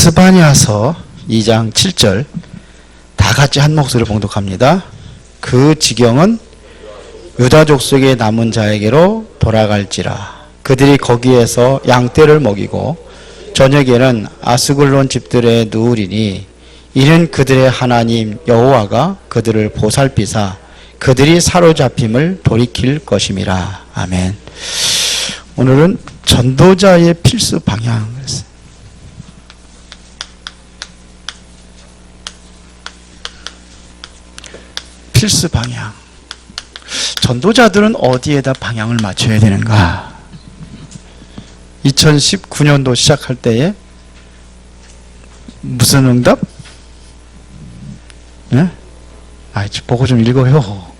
스바냐서 2장 7절 다 같이 한 목소리로 봉독합니다. 그 지경은 유다 족속의 남은 자에게로 돌아갈지라. 그들이 거기에서 양떼를 먹이고 저녁에는 아스글론 집들에 누우리니 이는 그들의 하나님 여호와가 그들을 보살피사 그들이 사로잡힘을 돌이킬 것임이라. 아멘. 오늘은 전도자의 필수 방향. 필수 방향. 전도자들은 어디에다 방향을 맞춰야 되는가? 2019년도 시작할 때에 무슨 응답? 네? 보고 좀 읽어요.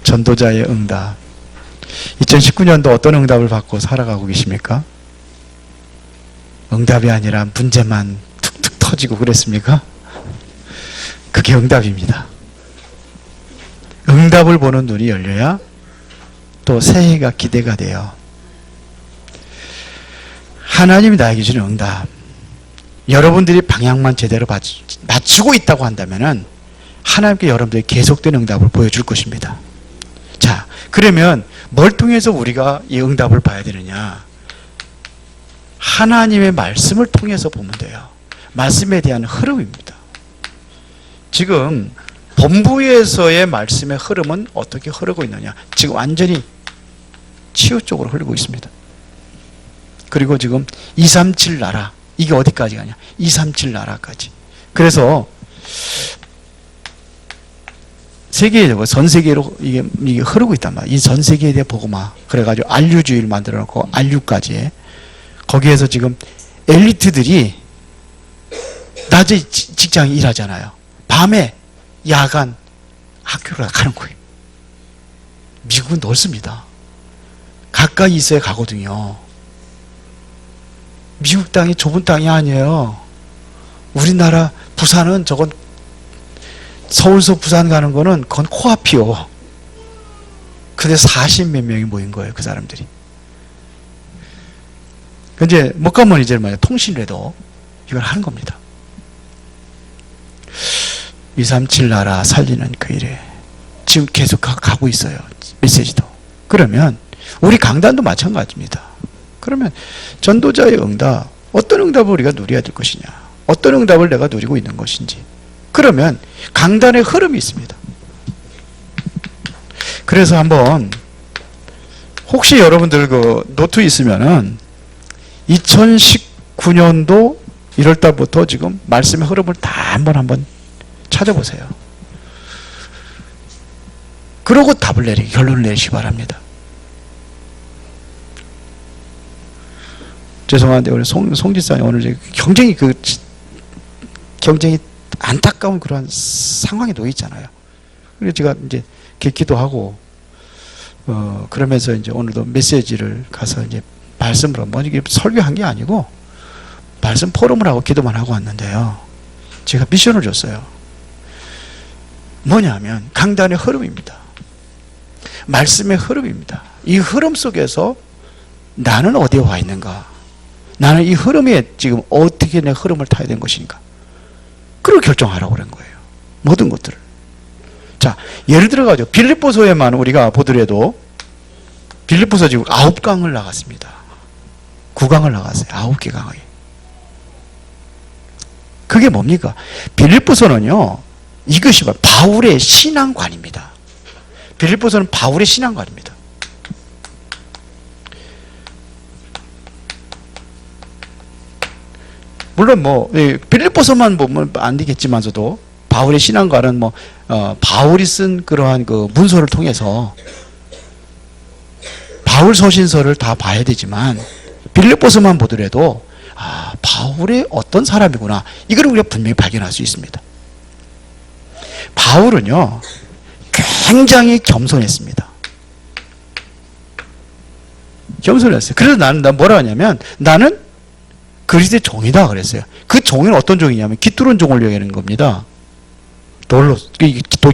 전도자의 응답. 2019년도 어떤 응답을 받고 살아가고 계십니까? 응답이 아니라 문제만 툭툭 터지고 그랬습니까? 그게 응답입니다. 응답을 보는 눈이 열려야 또 새해가 기대가 돼요. 하나님이 나에게 주는 응답. 여러분들이 방향만 제대로 맞추고 있다고 한다면 하나님께 여러분들이 계속된 응답을 보여줄 것입니다. 자, 그러면 뭘 통해서 우리가 이 응답을 봐야 되느냐? 하나님의 말씀을 통해서 보면 돼요. 말씀에 대한 흐름입니다. 지금 본부에서의 말씀의 흐름은 어떻게 흐르고 있느냐? 지금 완전히 치유 쪽으로 흐르고 있습니다. 그리고 지금 237 나라, 이게 어디까지 가냐? 237 나라까지. 그래서 세계적으로 전 세계로 이게 흐르고 있단 말이야. 이 전 세계에 대해 복음화. 그래가지고 안류주의를 만들어 놓고 안류까지. 거기에서 지금 엘리트들이 낮에 직장에 일하잖아요. 밤에 야간 학교를 가는 거예요. 미국은 넓습니다. 가까이 있어야 가거든요. 미국 땅이 좁은 땅이 아니에요. 우리나라 부산은 저건 서울서 부산 가는 거는 그건 코앞이요. 근데 40몇 명이 모인 거예요. 그 사람들이. 이제 못 가면 이제 말이야 통신이라도 이걸 하는 겁니다. 237 나라 살리는 그 일에 지금 계속 가고 있어요. 메시지도. 그러면 우리 강단도 마찬가지입니다. 그러면 전도자의 응답, 어떤 응답을 우리가 누려야 될 것이냐, 어떤 응답을 내가 누리고 있는 것인지. 그러면 강단의 흐름이 있습니다. 그래서 한번 혹시 여러분들 그 노트 있으면은 2019년도 1월달부터 지금 말씀의 흐름을 다 한번 찾아보세요. 그러고 답을 내리기, 결론을 내리시기 바랍니다. 죄송한데 우리 송지사님 오늘 경쟁이 안타까운 그런 상황에 놓여 있잖아요. 그래서 제가 이제 기도하고 그러면서 이제 오늘도 메시지를 가서 이제 말씀으로 뭐 이게 설교한 게 아니고 말씀 포럼을 하고 기도만 하고 왔는데요. 제가 미션을 줬어요. 뭐냐면 강단의 흐름입니다. 말씀의 흐름입니다. 이 흐름 속에서 나는 어디에 와 있는가? 나는 이 흐름에 지금 어떻게 내 흐름을 타야 되는 것인가? 그걸 결정하라고 그런 거예요. 모든 것들을. 자, 예를 들어가지고 빌립보서에만 우리가 보더라도 빌립보서 지금 9강을 나갔습니다. 9강을 나갔어요. 9개 강에. 그게 뭡니까? 빌립보서는요, 이것이 바울의 신앙관입니다. 빌립보서는 바울의 신앙관입니다. 물론 빌립보서만 보면 안 되겠지만서도 바울의 신앙관은 바울이 쓴 그러한 그 문서를 통해서 바울 서신서를 다 봐야 되지만 빌립보서만 보더라도 바울의 어떤 사람이구나, 이걸 우리가 분명히 발견할 수 있습니다. 바울은요 굉장히 겸손했습니다. 겸손했어요. 그래서 난 뭐라 하냐면 나는 그리스도의 종이다 그랬어요. 그 종은 어떤 종이냐면 깃두른 종을 얘기하는 겁니다.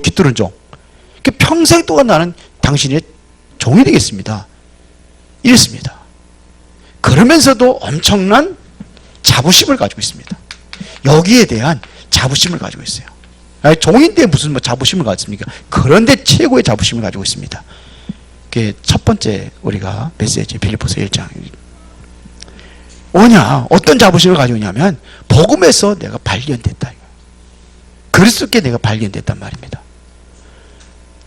깃두른 종. 평생 동안 나는 당신의 종이 되겠습니다. 이랬습니다. 그러면서도 엄청난 자부심을 가지고 있습니다. 여기에 대한 자부심을 가지고 있어요. 아니, 종인데 무슨 뭐 자부심을 가집니까? 그런데 최고의 자부심을 가지고 있습니다. 그게 첫 번째 우리가 메시지 빌립보서 1장. 뭐냐? 어떤 자부심을 가지고 있냐면 복음에서 내가 발견됐다. 그리스도께 내가 발견됐단 말입니다.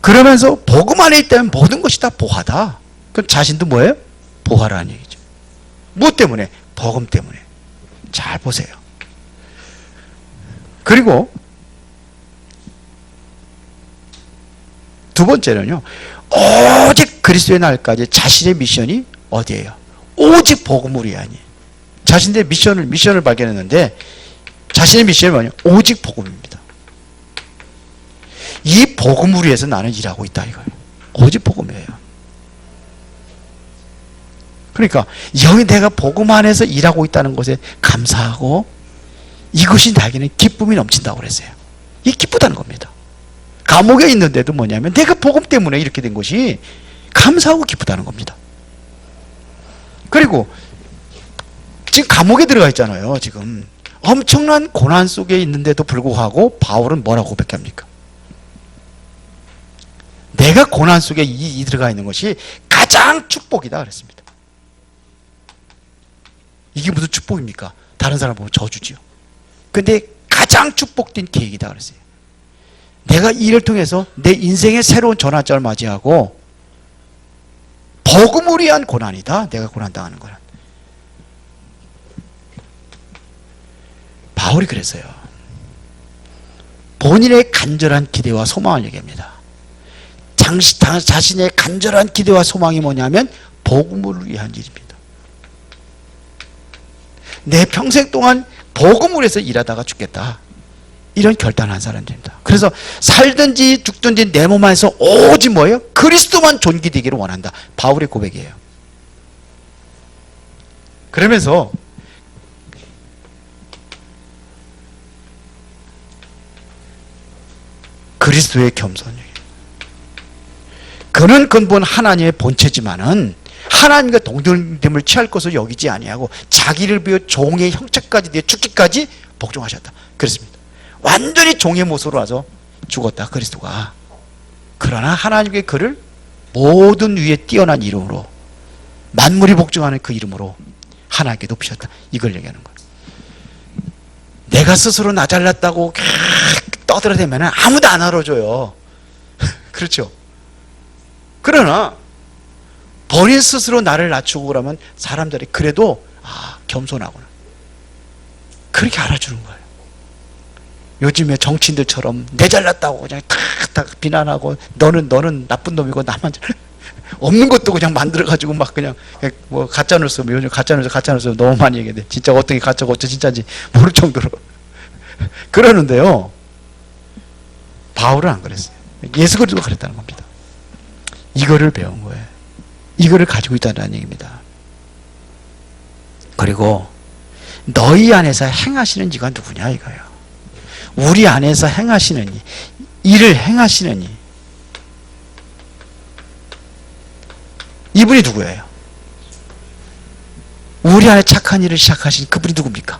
그러면서 복음 안에 있다면 모든 것이 다 보화다. 그럼 자신도 뭐예요? 보화라는 얘기죠. 무엇 때문에? 복음 때문에. 잘 보세요. 그리고 두 번째는요, 오직 그리스도의 날까지 자신의 미션이 어디예요? 오직 복음을 위하니. 자신의 미션을 발견했는데 자신의 미션이 뭐냐? 오직 복음입니다. 이 복음을 위해서 나는 일하고 있다 이거예요. 오직 복음이에요. 그러니까 여기 내가 복음 안에서 일하고 있다는 것에 감사하고 이것이 나에게는 기쁨이 넘친다고 그랬어요. 이 기쁘다는 겁니다. 감옥에 있는데도 뭐냐면 내가 복음 때문에 이렇게 된 것이 감사하고 기쁘다는 겁니다. 그리고 지금 감옥에 들어가 있잖아요. 지금 엄청난 고난 속에 있는데도 불구하고 바울은 뭐라고 고백합니까? 내가 고난 속에 들어가 있는 것이 가장 축복이다 그랬습니다. 이게 무슨 축복입니까? 다른 사람 보면 저주지요. 근데 가장 축복된 계획이다 그랬어요. 내가 이 일을 통해서 내 인생의 새로운 전환점을 맞이하고 복음을 위한 고난이다. 내가 고난당하는 거는. 바울이 그랬어요. 본인의 간절한 기대와 소망을 얘기합니다. 자신의 간절한 기대와 소망이 뭐냐면 복음을 위한 일입니다. 내 평생 동안 복음을 위해서 일하다가 죽겠다. 이런 결단한 사람입니다. 그래서 살든지 죽든지 내 몸 안에서 오직 뭐예요? 그리스도만 존귀되기를 원한다. 바울의 고백이에요. 그러면서 그리스도의 겸손이에요. 그는 근본 하나님의 본체지만은 하나님과 동등됨을 취할 것을 여기지 아니하고 자기를 비워 종의 형체까지 되어 죽기까지 복종하셨다. 그렇습니다. 완전히 종의 모습으로 와서 죽었다. 그리스도가. 그러나 하나님께 그를 모든 위에 뛰어난 이름으로 만물이 복종하는 그 이름으로 하나님께 높이셨다. 이걸 얘기하는 거예요. 내가 스스로 나 잘났다고 떠들어대면 아무도 안 알아줘요. 그렇죠? 그러나 본인 스스로 나를 낮추고 그러면 사람들이 그래도 겸손하구나. 그렇게 알아주는 거예요. 요즘에 정치인들처럼 내 잘났다고 그냥 탁탁 비난하고 너는 나쁜 놈이고 나만 없는 것도 그냥 만들어가지고 막 그냥 뭐 가짜뉴스, 요즘 가짜뉴스 너무 많이 얘기해. 진짜 어떤 게 가짜고 어떤 진짜인지 모를 정도로 그러는데요. 바울은 안 그랬어요. 예수 그리스도가 그랬다는 겁니다. 이거를 배운 거예요. 이거를 가지고 있다는 얘기입니다. 그리고 너희 안에서 행하시는 이가 누구냐 이거예요. 우리 안에서 행하시는 이, 일을 행하시는 이, 이분이 누구예요? 우리 안에 착한 일을 시작하신 그분이 누굽니까?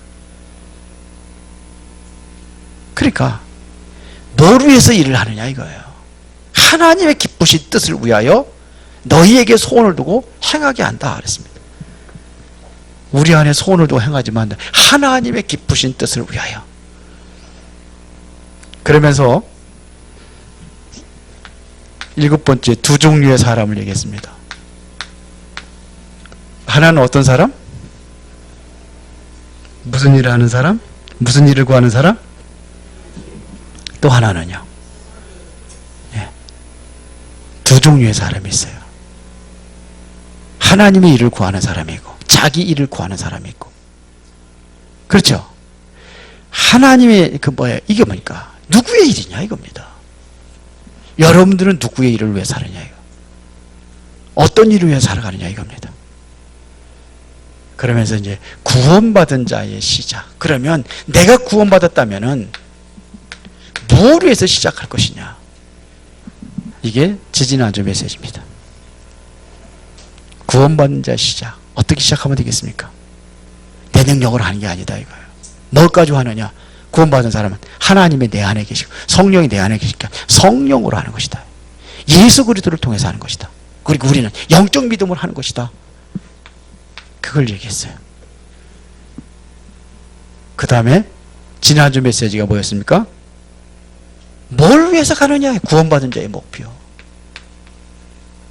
그러니까 뭘 위해서 일을 하느냐 이거예요. 하나님의 기쁘신 뜻을 위하여 너희에게 소원을 두고 행하게 한다 그랬습니다. 우리 안에 소원을 두고 행하지만 하나님의 기쁘신 뜻을 위하여. 그러면서 일곱 번째 두 종류의 사람을 얘기했습니다. 하나는 어떤 사람? 무슨 일을 하는 사람? 무슨 일을 구하는 사람? 또 하나는요. 두 종류의 사람이 있어요. 하나님의 일을 구하는 사람이 있고 자기 일을 구하는 사람이 있고. 그렇죠? 하나님의 이게 뭐니까 누구의 일이냐 이겁니다. 여러분들은 누구의 일을 위해 사느냐 이거. 어떤 일을 위해 살아가느냐 이겁니다. 그러면서 이제 구원받은 자의 시작. 그러면 내가 구원받았다면은 무엇을 위해서 시작할 것이냐. 이게 지지난주 메시지입니다. 구원받는 자의 시작. 어떻게 시작하면 되겠습니까? 내 능력으로 하는 게 아니다 이거예요. 뭘 가지고 하느냐? 구원받은 사람은 하나님이 내 안에 계시고 성령이 내 안에 계시니까 성령으로 하는 것이다. 예수 그리스도를 통해서 하는 것이다. 그리고 우리는 영적 믿음을 하는 것이다. 그걸 얘기했어요. 그 다음에 지난주 메시지가 뭐였습니까? 뭘 위해서 가느냐? 구원받은 자의 목표.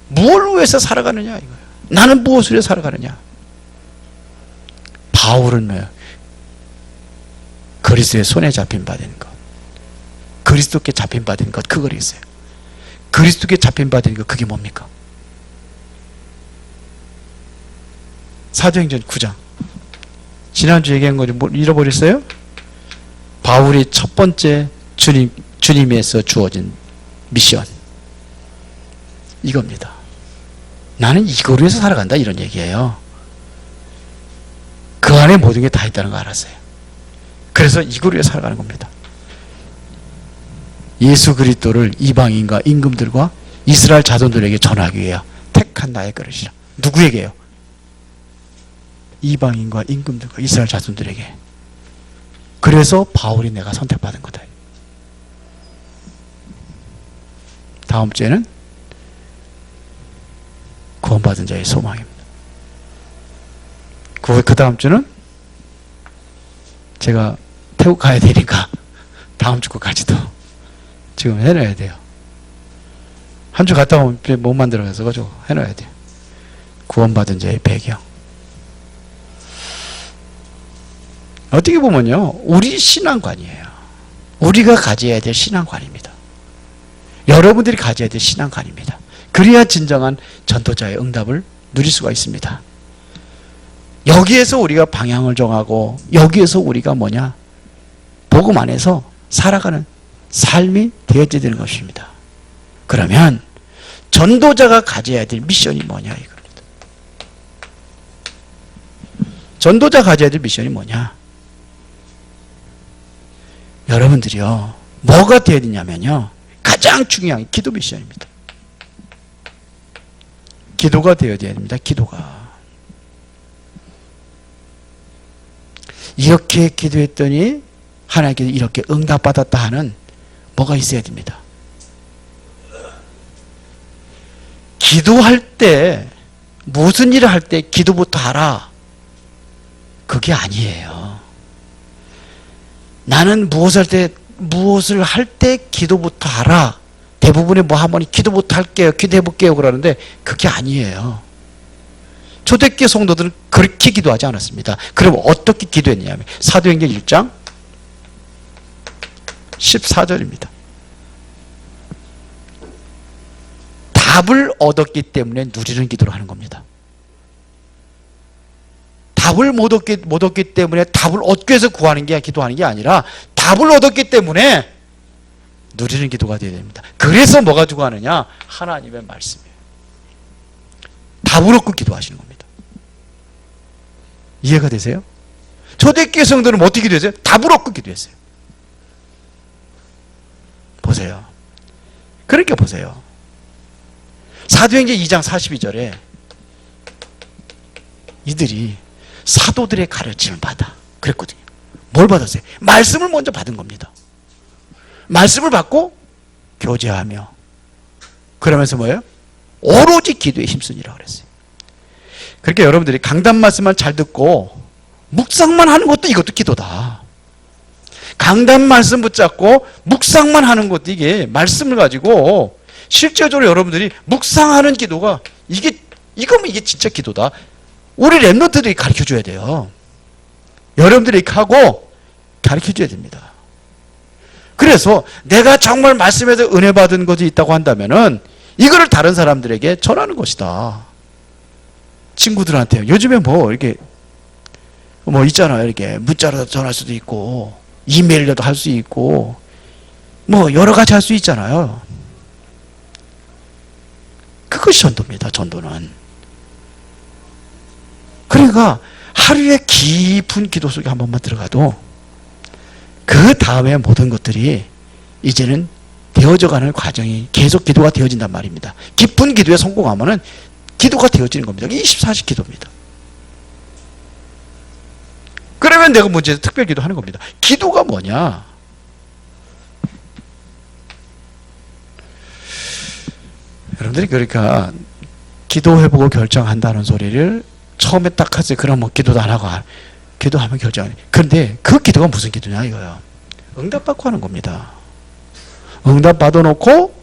뭘 위해서 살아가느냐 이거예요. 나는 무엇을 위해 살아가느냐? 바울은 뭐예요? 그리스도의 손에 잡힌 바 되는 것, 그리스도께 잡힌 바 되는 것, 그걸 했어요. 그리스도께 잡힌 바 되는 것, 그게 뭡니까? 사도행전 9장. 지난주 얘기한 거 좀 잃어버렸어요? 바울이 첫 번째 주님에서 주어진 미션, 이겁니다. 나는 이거로 해서 살아간다, 이런 얘기예요. 그 안에 모든 게 다 있다는 거 알았어요. 그래서 이거로 해서 살아가는 겁니다. 예수 그리스도를 이방인과 임금들과 이스라엘 자손들에게 전하기 위해 택한 나의 그릇이라. 누구에게요? 이방인과 임금들과 이스라엘 자손들에게. 그래서 바울이 내가 선택받은 거다. 다음 주에는 구원받은 자의 소망입니다. 그 다음 주는 제가 태국 가야 되니까 다음 주 거까지도 지금 해놔야 돼요. 한 주 갔다 오면 못 만들어서 가지고 해놔야 돼요. 구원받은 자의 배경. 어떻게 보면요, 우리 신앙관이에요. 우리가 가져야 될 신앙관입니다. 여러분들이 가져야 될 신앙관입니다. 그래야 진정한 전도자의 응답을 누릴 수가 있습니다. 여기에서 우리가 방향을 정하고 여기에서 우리가 뭐냐? 복음 안에서 살아가는 삶이 되어져야 되는 것입니다. 그러면 전도자가 가져야 될 미션이 뭐냐 이겁니다. 전도자 가져야 될 미션이 뭐냐? 여러분들이요, 뭐가 되어야 되냐면요, 가장 중요한 게 기도 미션입니다. 기도가 되어야 됩니다. 기도가. 이렇게 기도했더니 하나님께서 이렇게 응답받았다 하는 뭐가 있어야 됩니다. 기도할 때, 무슨 일을 할 때 기도부터 하라, 그게 아니에요. 나는 무엇을 할 때 기도부터 하라. 대부분의 뭐 하모니 기도부터 할게요, 기도해볼게요 그러는데 그게 아니에요. 초대교회 성도들은 그렇게 기도하지 않았습니다. 그럼 어떻게 기도했냐면 사도행전 1장 14절입니다. 답을 얻었기 때문에 누리는 기도를 하는 겁니다. 답을 못 얻기 때문에 답을 얻기 위해서 구하는 게 기도하는 게 아니라 답을 얻었기 때문에 누리는 기도가 되어야 됩니다. 그래서 뭐 가지고 하느냐? 하나님의 말씀이에요. 답을 얻고 기도하시는 겁니다. 이해가 되세요? 초대교회 성도는 어떻게 기도했어요? 답을 얻고 기도했어요. 보세요. 그렇게 보세요. 사도행전 2장 42절에 이들이 사도들의 가르침을 받아 그랬거든요. 뭘 받았어요? 말씀을 먼저 받은 겁니다. 말씀을 받고 교제하며, 그러면서 뭐예요? 오로지 기도에 힘쓰니라 그랬어요. 그렇게 여러분들이 강단 말씀만 잘 듣고 묵상만 하는 것도 이것도 기도다. 강단 말씀 붙잡고 묵상만 하는 것도 이게 말씀을 가지고 실제적으로 여러분들이 묵상하는 기도가 이거면 이게 진짜 기도다. 우리 랩런트들이 가르쳐줘야 돼요. 여러분들이 하고 가르쳐줘야 됩니다. 그래서 내가 정말 말씀에서 은혜 받은 것이 있다고 한다면은 이거를 다른 사람들에게 전하는 것이다. 친구들한테 요즘에 뭐 이렇게 뭐 있잖아요. 이렇게 문자로 전할 수도 있고 이메일로도 할 수 있고 뭐 여러 가지 할 수 있잖아요. 그것이 전도입니다. 전도는. 그러니까 하루에 깊은 기도 속에 한 번만 들어가도 그 다음에 모든 것들이 이제는 되어져가는 과정이 계속 기도가 되어진단 말입니다. 깊은 기도에 성공하면은 기도가 되어지는 겁니다. 24시 기도입니다. 그러면 내가 문제에서 특별 기도하는 겁니다. 기도가 뭐냐? 여러분들이 그러니까 기도해보고 결정한다는 소리를 처음에 딱 하지. 그럼 뭐 기도도 안 하고 기도하면 결정 안 해. 그런데 그 기도가 무슨 기도냐 이거예요. 응답받고 하는 겁니다. 응답 받아놓고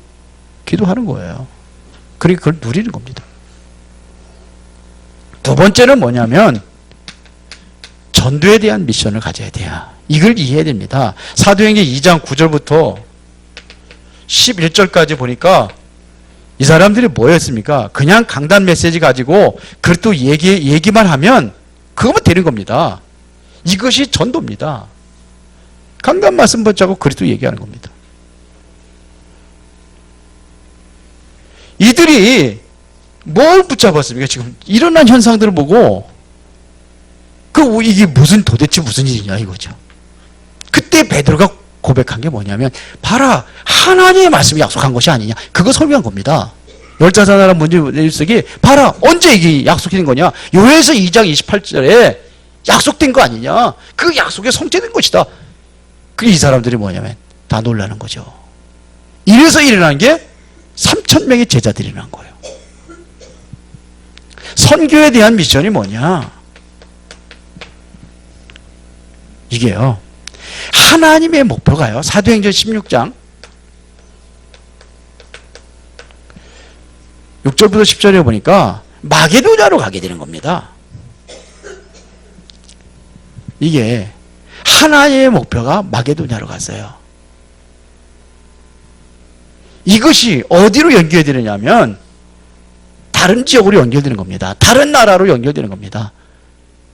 기도하는 거예요. 그리고 그걸 누리는 겁니다. 두 번째는 뭐냐면 전도에 대한 미션을 가져야 돼요. 이걸 이해해야 됩니다. 사도행전 2장 9절부터 11절까지 보니까 이 사람들이 뭐였습니까? 그냥 강단 메시지 가지고 그리스도 얘기만 하면 그거면 되는 겁니다. 이것이 전도입니다. 강단 말씀 붙잡고 그리스도 얘기하는 겁니다. 이들이 뭘 붙잡았습니까? 지금 일어난 현상들을 보고 이게 도대체 무슨 일이냐 이거죠. 그때 베드로가 고백한 게 뭐냐면 봐라 하나님의 말씀이 약속한 것이 아니냐. 그거 설명한 겁니다. 열자사나라 문제일석이 봐라 언제 이게 약속이 된 거냐. 요에서 2장 28절에 약속된 거 아니냐. 그 약속에 성취된 것이다. 이 사람들이 뭐냐면 다 놀라는 거죠. 이래서 일어난 게 3,000명의 제자들이 일어난 거예요. 선교에 대한 미션이 뭐냐. 이게요. 하나님의 목표가요. 사도행전 16장 6절부터 10절에 보니까 마게도냐로 가게 되는 겁니다. 이게 하나님의 목표가 마게도냐로 갔어요. 이것이 어디로 연결되느냐면 다른 지역으로 연결되는 겁니다. 다른 나라로 연결되는 겁니다.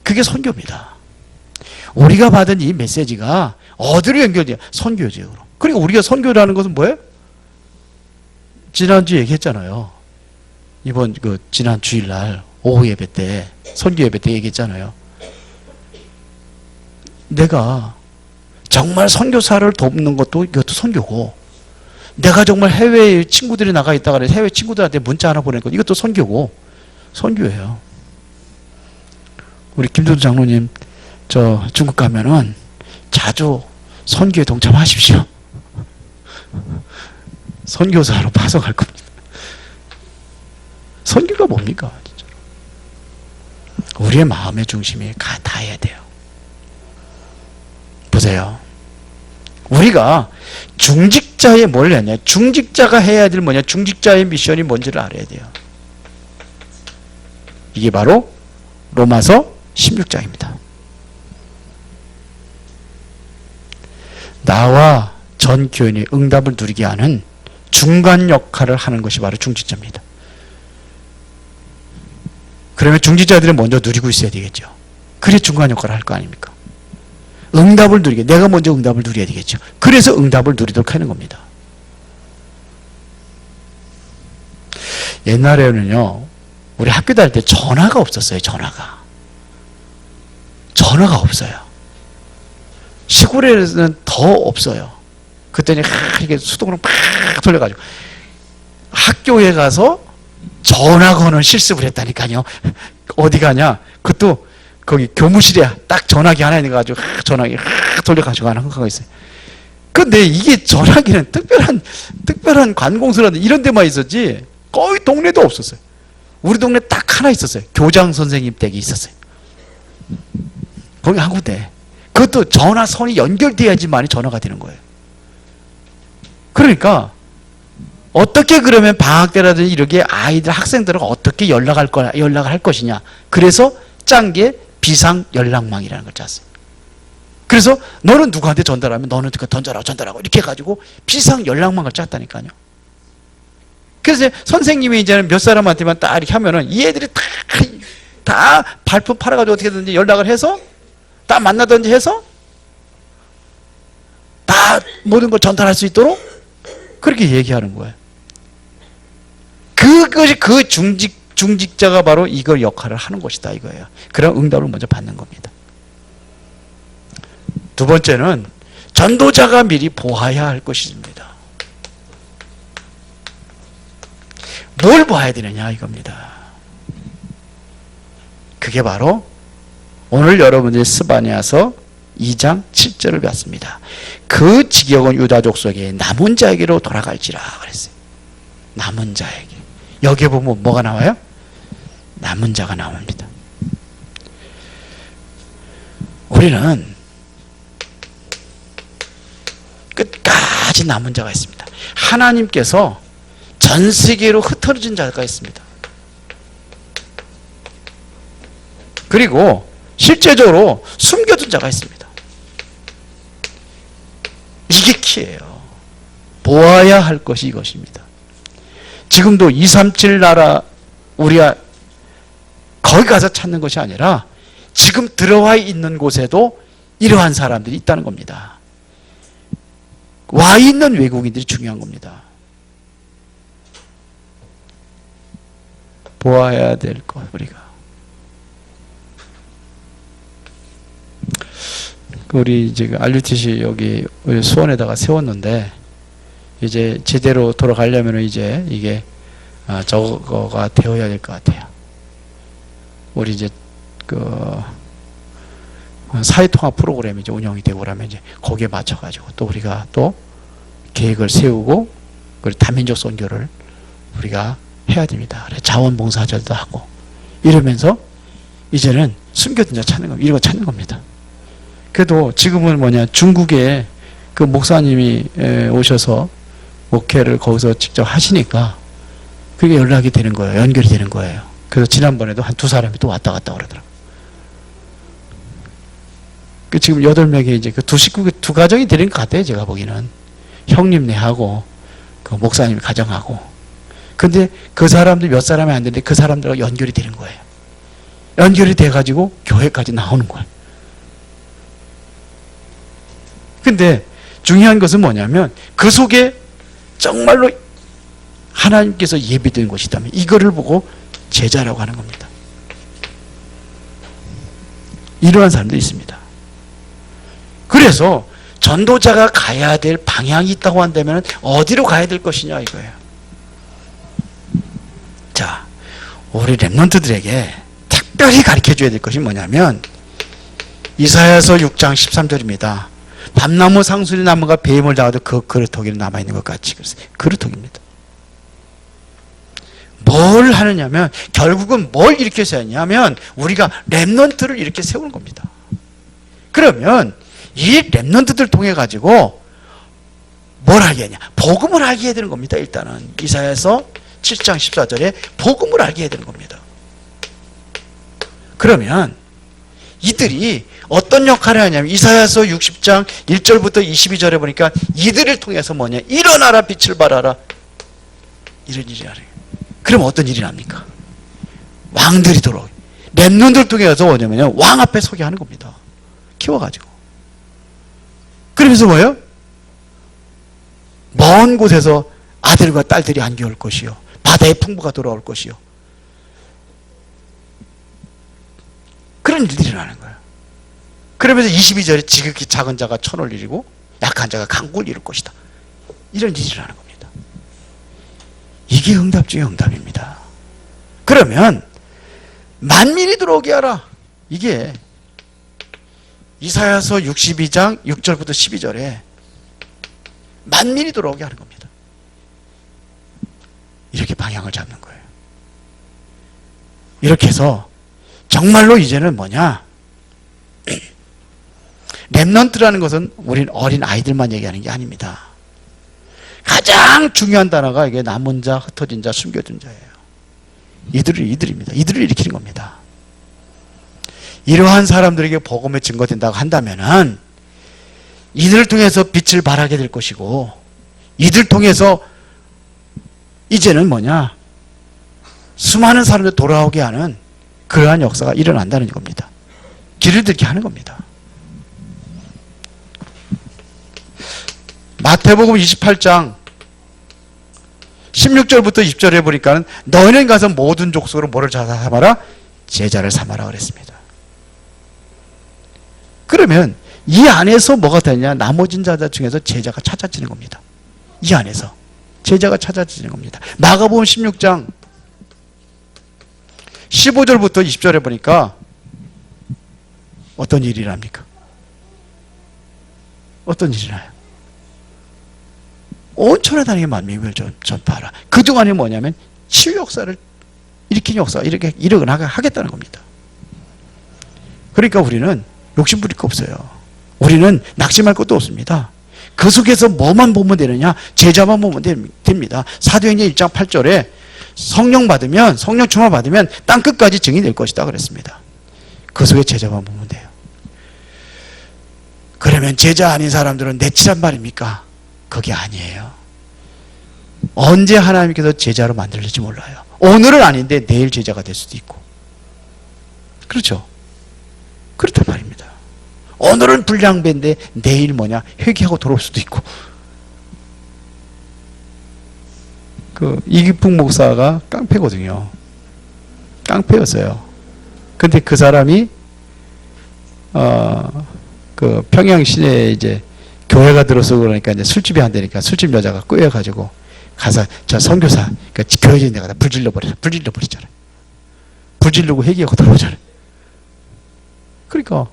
그게 선교입니다. 우리가 받은 이 메시지가 어디로 연결돼요? 선교 지역으로. 그러니까 우리가 선교라는 것은 뭐예요? 지난주 얘기했잖아요. 이번 지난 주일날 오후 예배 때 선교 예배 때 얘기했잖아요. 내가 정말 선교사를 돕는 것도 이것도 선교고, 내가 정말 해외에 친구들이 나가 있다가 해외 친구들한테 문자 하나 보내는 것 이것도 선교고, 선교예요. 우리 김도두 장로님 저 중국 가면은 자주 선교에 동참하십시오. 선교사로 파송할 겁니다. 선교가 뭡니까? 진짜로. 우리의 마음의 중심이 닿아야 돼요. 보세요. 우리가 중직자의 뭘 했냐? 중직자가 해야 될 뭐냐? 중직자의 미션이 뭔지를 알아야 돼요. 이게 바로 로마서 16장입니다. 나와 전 교인의 응답을 누리게 하는 중간 역할을 하는 것이 바로 중직자입니다. 그러면 중직자들은 먼저 누리고 있어야 되겠죠. 그래 중간 역할을 할 거 아닙니까? 응답을 누리게, 내가 먼저 응답을 누려야 되겠죠. 그래서 응답을 누리도록 하는 겁니다. 옛날에는요, 우리 학교 다닐 때 전화가 없었어요. 전화가 없어요. 시골에는 더 없어요. 그때는 이렇게 수동으로 팍 돌려가지고 학교에 가서 전화 거는 실습을 했다니까요. 어디 가냐? 그것도 거기 교무실에 딱 전화기 하나 있는 거 가지고 전화기 돌려가지고 하는 거가 있어요. 근데 이게 전화기는 특별한 관공서라든 이런 데만 있었지 거의 동네도 없었어요. 우리 동네 딱 하나 있었어요. 교장 선생님 댁이 있었어요. 거기 한 군데. 그것도 전화선이 연결돼야지만이 전화가 되는 거예요. 그러니까 어떻게 그러면 방학 때라든지 이렇게 아이들 학생들은 어떻게 연락을 할 것이냐. 그래서 짠 게 비상 연락망이라는 걸 짰어요. 그래서 너는 누구한테 전달하면 너는 전달하고 이렇게 해가지고 비상 연락망을 짰다니까요. 그래서 선생님이 이제는 몇 사람한테만 딱 이렇게 하면은 이 애들이 다 발품 팔아가지고 어떻게든지 연락을 해서 다 만나든지 해서 다 모든 걸 전달할 수 있도록 그렇게 얘기하는 거예요. 그것이 그 중직자가 바로 이걸 역할을 하는 것이다 이거예요. 그런 응답을 먼저 받는 겁니다. 두 번째는 전도자가 미리 보아야 할 것입니다. 뭘 봐야 되느냐 이겁니다. 그게 바로 오늘 여러분들이 스바냐서 2장 7절을 배웠습니다. 그 직역은 유다족 속에 남은 자에게로 돌아갈지라 그랬어요. 남은 자에게. 여기에 보면 뭐가 나와요? 남은 자가 나옵니다. 우리는 끝까지 남은 자가 있습니다. 하나님께서 전 세계로 흩어진 자가 있습니다. 그리고 실제적으로 숨겨둔 자가 있습니다. 이게 키예요. 보아야 할 것이 이것입니다. 지금도 237 나라 우리가 거기 가서 찾는 것이 아니라 지금 들어와 있는 곳에도 이러한 사람들이 있다는 겁니다. 와 있는 외국인들이 중요한 겁니다. 보아야 될 것 우리가. 우리 이제 RUTC 여기 우리 수원에다가 세웠는데 이제 제대로 돌아가려면 이제 이게 저거가 되어야 될 것 같아요. 우리 이제 그 사회통합 프로그램이 이제 운영이 되고 그러면 이제 거기에 맞춰가지고 또 우리가 또 계획을 세우고 그리고 다민족 선교를 우리가 해야 됩니다. 그래 자원봉사자도 하고 이러면서 이제는 숨겨둔 자 찾는 겁니다. 이런 거 찾는 겁니다. 그래도 지금은 뭐냐 중국에 그 목사님이 오셔서 목회를 거기서 직접 하시니까 그게 연락이 되는 거예요. 연결이 되는 거예요. 그래서 지난번에도 한 2사람이 또 왔다 갔다 그러더라고요. 그 지금 8명이 이제 그 두 식구, 두 가정이 되는 것 같아요. 제가 보기에는. 형님네하고 그 목사님 가정하고. 근데 그 사람들 몇 사람이 안 되는데 그 사람들과 연결이 되는 거예요. 연결이 돼가지고 교회까지 나오는 거예요. 근데 중요한 것은 뭐냐면 그 속에 정말로 하나님께서 예비된 것이 있다면 이거를 보고 제자라고 하는 겁니다. 이러한 사람도 있습니다. 그래서 전도자가 가야 될 방향이 있다고 한다면 어디로 가야 될 것이냐 이거예요. 자, 우리 렘넌트들에게 특별히 가르쳐줘야 될 것이 뭐냐면 이사야서 6장 13절입니다. 밤나무 상수리 나무가 뱀을 잡아도 그 그루터기는 남아있는 것 같이. 그래서 그루터기입니다. 뭘 하느냐면 결국은 뭘 이렇게 세우냐면 우리가 렘넌트를 이렇게 세우는 겁니다. 그러면 이 렘넌트들 통해 가지고 뭘 알게 하냐? 복음을 알게 해야 되는 겁니다. 일단은 이사야서 7장 14절에 복음을 알게 해야 되는 겁니다. 그러면 이들이 어떤 역할을 하냐면 이사야서 60장 1절부터 22절에 보니까 이들을 통해서 뭐냐? 일어나라 빛을 발하라. 이런 일이 하래요. 그럼 어떤 일이 납니까? 왕들이 돌아오고 렘넌트를 통해서 뭐냐면 왕 앞에 서게 하는 겁니다. 키워가지고. 그러면서 뭐예요? 먼 곳에서 아들과 딸들이 안겨올 것이요. 바다의 풍부가 돌아올 것이요. 그런 일들이 일어나는 거예요. 그러면서 22절에 지극히 작은 자가 천을 이루고 약한 자가 강국을 이룰 것이다. 이런 일이 일어나는 겁니다. 이게 응답 중에 응답입니다. 그러면 만민이 들어오게 하라. 이게 이사야서 62장 6절부터 12절에 만민이 들어오게 하는 겁니다. 이렇게 방향을 잡는 거예요. 이렇게 해서 정말로 이제는 뭐냐? 렘넌트라는 것은 우린 어린 아이들만 얘기하는 게 아닙니다. 가장 중요한 단어가 이게 남은 자, 흩어진 자, 숨겨둔 자예요. 이들입니다. 이들을 일으키는 겁니다. 이러한 사람들에게 복음의 증거된다고 한다면은 이들을 통해서 빛을 발하게 될 것이고 이들 통해서 이제는 뭐냐? 수많은 사람들 돌아오게 하는 그러한 역사가 일어난다는 겁니다. 길을 들게 하는 겁니다. 마태복음 28장 16절부터 20절에 보니까는 너희는 가서 모든 족속으로 뭐를 삼아라? 제자를 삼아라 그랬습니다. 그러면 이 안에서 뭐가 되냐? 나머진 자들 중에서 제자가 찾아지는 겁니다. 이 안에서 제자가 찾아지는 겁니다. 마가복음 16장 15절부터 20절에 보니까 어떤 일이랍니까? 어떤 일이나요? 온 천하 다니게 만민을 전파하라. 그동안이 뭐냐면 치유 역사를 일으킨 역사 이렇게 일어나게 하겠다는 겁니다. 그러니까 우리는 욕심 부릴 거 없어요. 우리는 낙심할 것도 없습니다. 그 속에서 뭐만 보면 되느냐? 제자만 보면 됩니다. 사도행전 1장 8절에 성령 받으면, 성령 충만 받으면 땅끝까지 증이 될 것이다 그랬습니다. 그 속에 제자만 보면 돼요. 그러면 제자 아닌 사람들은 내치란 말입니까? 그게 아니에요. 언제 하나님께서 제자로 만들릴지 몰라요. 오늘은 아닌데 내일 제자가 될 수도 있고. 그렇죠? 그렇단 말입니다. 오늘은 불량배인데 내일 뭐냐? 회개하고 돌아올 수도 있고. 그 이기풍 목사가 깡패거든요. 깡패였어요. 근데 그 사람이 그 평양 시내에 이제 교회가 들어서 그러니까 이제 술집이 안 되니까 술집 여자가 꾸여가지고 가서 저 선교사, 그러니까 교회진 데가 불 질러버리잖아요. 불 지르고 회개하고 돌아오잖아요. 그러니까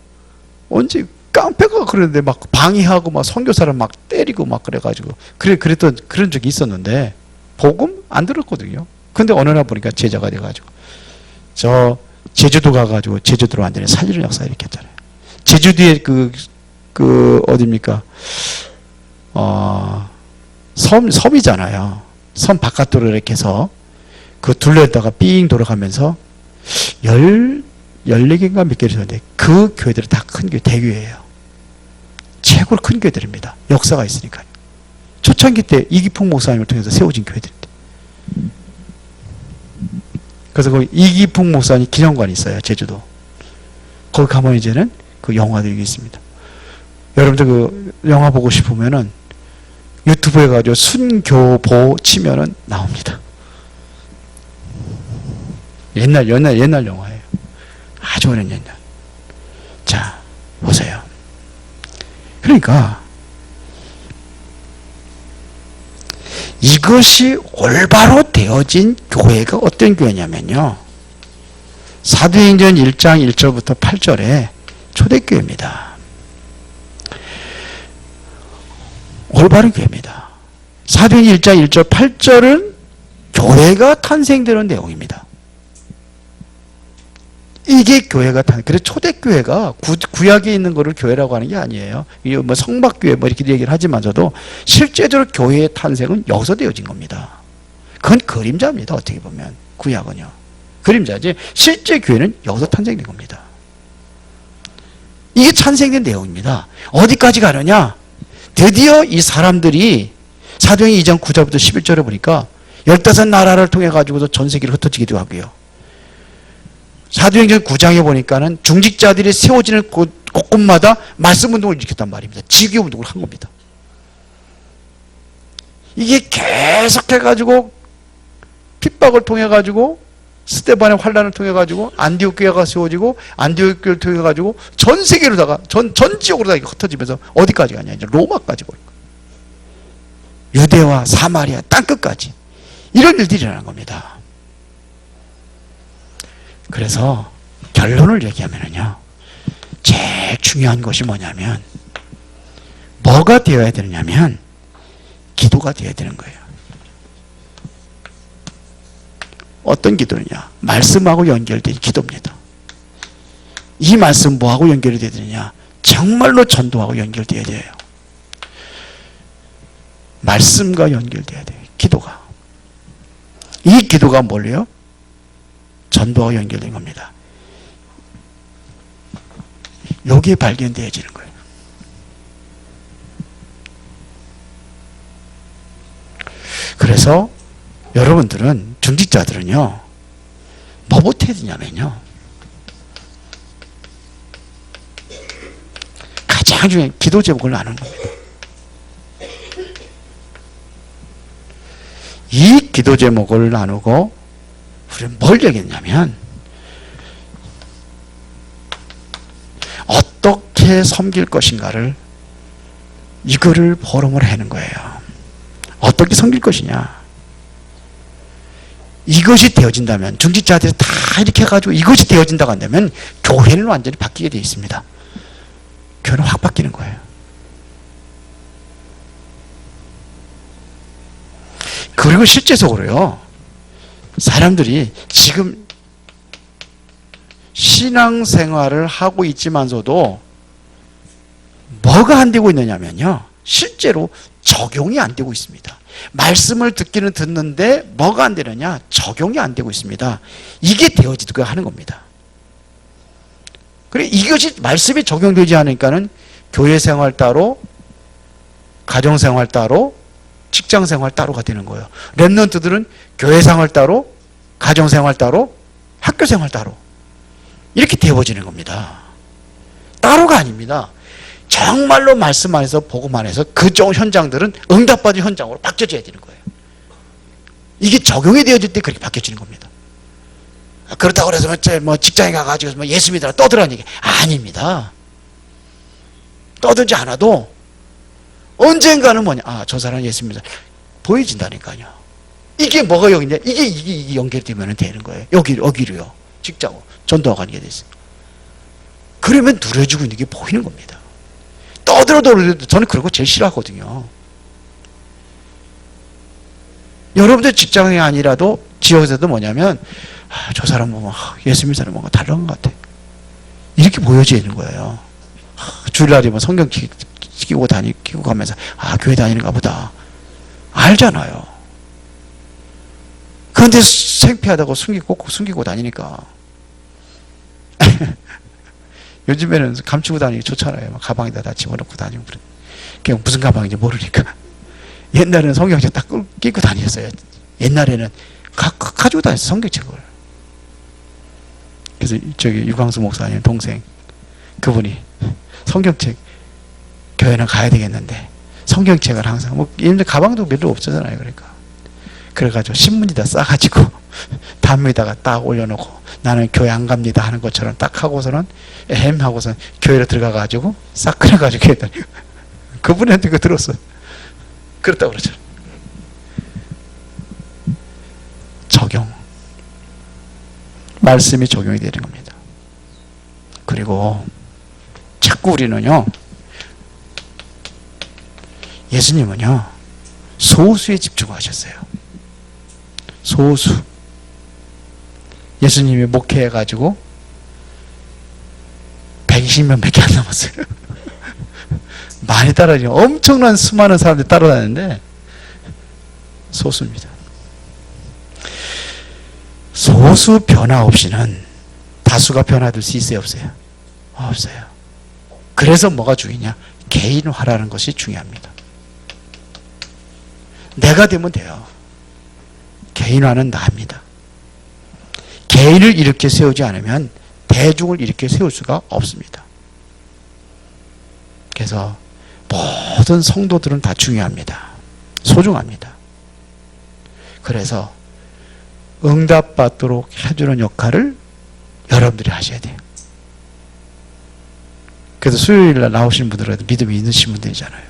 언제 깡패가 그러는데 막 방해하고 막 선교사를 막 때리고 막 그래가지고 그랬던 그런 적이 있었는데 복음 안 들었거든요. 근데 어느 날 보니까 제자가 돼가지고 저 제주도 가가지고 제주도로 완전히 살리는 역사 일으켰잖아요. 제주도에 그 어디입니까? 섬이잖아요. 섬 바깥으로 이렇게 해서 그 둘레에다가 삥 돌아가면서 14개인가 몇 개를 있었는데 그 교회들은 다 큰 교회, 대교회예요. 최고로 큰 교회들입니다. 역사가 있으니까. 초창기 때 이기풍 목사님을 통해서 세워진 교회들인데. 그래서 거기 이기풍 목사님 기념관이 있어요. 제주도. 거기 가면 이제는 그 영화들이 있습니다. 여러분들 그 영화 보고 싶으면은 유튜브에 가지고 순교보 치면은 나옵니다. 옛날 영화예요. 아주 오랜 옛날. 자, 보세요. 그러니까 이것이 올바로 되어진 교회가 어떤 교회냐면요. 사도행전 1장 1절부터 8절에 초대교회입니다. 올바른 교회입니다. 사도행전 1장 1절 8절은 교회가 탄생되는 내용입니다. 이게 교회가 그래서 초대교회가 구약에 있는 거를 교회라고 하는 게 아니에요. 이게 뭐 성막교회 뭐 이렇게 얘기를 하지만서도 실제적으로 교회의 탄생은 여기서 되어진 겁니다. 그건 그림자입니다. 어떻게 보면 구약은요. 그림자지 실제 교회는 여기서 탄생된 겁니다. 이게 탄생된 내용입니다. 어디까지 가느냐? 드디어 이 사람들이 사도행전 2장 9절부터 11절에 보니까 15나라를 통해 가지고서 전 세계로 흩어지기도 하고요. 사도행전 9장에 보니까는 중직자들이 세워지는 곳곳마다 말씀 운동을 일으켰단 말입니다. 지교 운동을 한 겁니다. 이게 계속해가지고 핍박을 통해가지고 스데반의 환란을 통해가지고 안디옥 교회가 세워지고 안디옥 교회를 통해가지고 전 세계로다가 전 지역으로 다 흩어지면서 어디까지 가냐? 이제 로마까지 보니까 유대와 사마리아 땅끝까지 이런 일들이 일어난 겁니다. 그래서 결론을 얘기하면요, 제일 중요한 것이 뭐냐면 뭐가 되어야 되느냐면 기도가 되어야 되는 거예요. 어떤 기도느냐? 말씀하고 연결된 기도입니다. 이 말씀 뭐하고 연결이 되어야 되느냐? 정말로 전도하고 연결되어야 돼요. 말씀과 연결돼야 돼요. 기도가. 이 기도가 뭘요? 전도와 연결된 겁니다. 여기에 발견되어지는 거예요. 그래서 여러분들은 중직자들은요, 뭐부터 해야 되냐면요, 가장 중요한 기도 제목을 나누는 겁니다. 이 기도 제목을 나누고 우리는 뭘 얘기했냐면 어떻게 섬길 것인가를 이거를 포럼을 하는 거예요. 어떻게 섬길 것이냐. 이것이 되어진다면 중직자들이 다 이렇게 해가지고 이것이 되어진다고 한다면 교회는 완전히 바뀌게 되어 있습니다. 교회는 확 바뀌는 거예요. 그리고 실제적으로요, 사람들이 지금 신앙생활을 하고 있지만서도 뭐가 안 되고 있느냐면요, 실제로 적용이 안 되고 있습니다. 말씀을 듣기는 듣는데 뭐가 안 되느냐? 적용이 안 되고 있습니다. 이게 되어지도록 하는 겁니다. 그래, 이것이 말씀이 적용되지 않으니까는 교회 생활 따로, 가정 생활 따로, 직장 생활 따로가 되는 거예요. 렘넌트들은 교회 생활 따로, 가정 생활 따로, 학교 생활 따로, 이렇게 되어지는 겁니다. 따로가 아닙니다. 정말로 말씀 안에서 복음 안에서 그 현장들은 응답받은 현장으로 바뀌어져야 되는 거예요. 이게 적용이 되어질 때 그렇게 바뀌어지는 겁니다. 그렇다고 해서 뭐 직장에 가가지고 뭐 예수 믿으라 떠들라는 얘기 아닙니다. 떠들지 않아도 언젠가는 뭐냐, 아, 저 사람 예수 믿어 보여진다니까요. 이게 뭐가 여기 있냐, 이게 연결되면 되는 거예요. 여기로요. 직장으로 전도가 가는 게 됐어요. 그러면 누려지고 있는 게 보이는 겁니다. 떠들어도 저는 그런 거 제일 싫어하거든요. 여러분들 직장이 아니라도 지역에서도 뭐냐면, 아, 저 사람 보면 예수 믿는 사람 뭔가 다른 것 같아, 이렇게 보여지는 거예요. 주일날이면 성경 끼고 가면서, 아, 교회 다니는가 보다 알잖아요. 그런데 창피하다고 숨기고 다니니까 요즘에는 감추고 다니기 좋잖아요. 막 가방에다 다 집어넣고 다니고 그래. 그냥 무슨 가방인지 모르니까. 옛날에는 성경책 딱 끼고 다녔어요. 옛날에는 가지고 다녔어요, 성경책을. 그래서 저기 유광수 목사님 동생, 그분이 성경책, 교회는 가야 되겠는데 성경책을 항상, 뭐 옛날 가방도 별로 없잖아요. 그래가지고 신문지다 싸가지고 담에다가 딱 올려놓고, 나는 교회 안 갑니다 하는 것처럼 딱 하고서는 하고서 교회로 들어가가지고 싹 그래가지고 교회 다니고. 그분한테 그거 들었어. 그렇다고 그러죠. 적용, 말씀이 적용이 되는 겁니다. 그리고 자꾸 우리는요, 예수님은요 소수에 집중하셨어요. 소수. 예수님이 목회해가지고 120명밖에 안 남았어요. 많이 따라다니고 엄청난 수많은 사람들이 따라다니는데 소수입니다. 소수 변화 없이는 다수가 변화될 수 있어요, 없어요? 없어요. 그래서 뭐가 중요하냐? 개인화라는 것이 중요합니다. 내가 되면 돼요. 개인화는 나입니다. 개인을 이렇게 세우지 않으면 대중을 이렇게 세울 수가 없습니다. 그래서 모든 성도들은 다 중요합니다. 소중합니다. 그래서 응답받도록 해주는 역할을 여러분들이 하셔야 돼요. 그래서 수요일날 나오신 분들은 믿음이 있으신 분들이잖아요.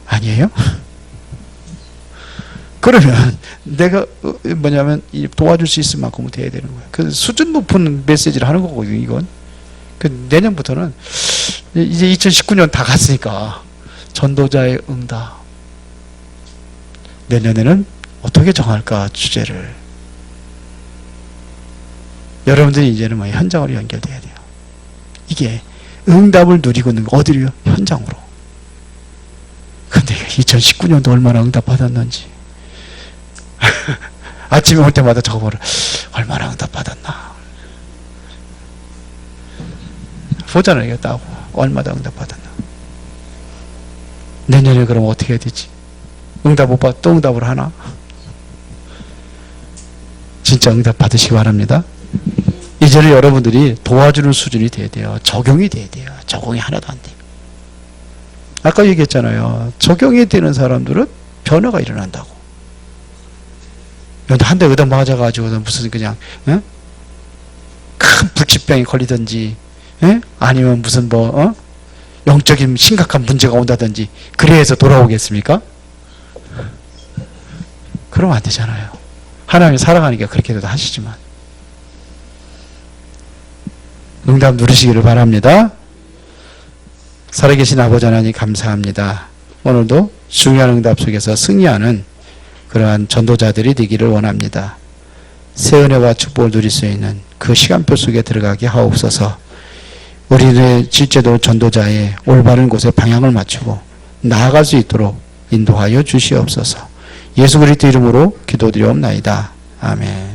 아니에요? 그러면 내가 뭐냐면 도와줄 수 있을 만큼은 돼야 되는 거예요. 그 수준 높은 메시지를 하는 거거든요, 이건. 그 내년부터는 이제 2019년 다 갔으니까 전도자의 응답. 내년에는 어떻게 정할까, 주제를. 여러분들이 이제는 뭐 현장으로 연결돼야 돼요. 이게 응답을 누리고 있는 거 어디로요? 현장으로. 근데 2019년도 얼마나 응답 받았는지. 아침에 올 때마다 저거를 얼마나 응답 받았나 보잖아요. 이게 따고 얼마나 응답 받았나. 내년에 그럼 어떻게 해야 되지? 응답 못 받아 또 응답을 하나? 진짜 응답 받으시기 바랍니다. 이제는 여러분들이 도와주는 수준이 돼야 돼요. 적용이 돼야 돼요. 적용이 하나도 안 돼요. 아까 얘기했잖아요. 적용이 되는 사람들은 변화가 일어난다고. 한 대 얻어 맞아가지고 무슨 그냥 큰 불치병이 걸리든지, 아니면 무슨 영적인 심각한 문제가 온다든지 그래서 돌아오겠습니까? 그러면 안 되잖아요. 하나님이 살아가니까 그렇게도 하시지만 응답 누리시기를 바랍니다. 살아계신 아버지 하나님 감사합니다. 오늘도 중요한 응답 속에서 승리하는 그러한 전도자들이 되기를 원합니다. 새 은혜와 축복을 누릴 수 있는 그 시간표 속에 들어가게 하옵소서. 우리의 실제로 전도자의 올바른 곳에 방향을 맞추고 나아갈 수 있도록 인도하여 주시옵소서. 예수 그리스도 이름으로 기도드리옵나이다. 아멘.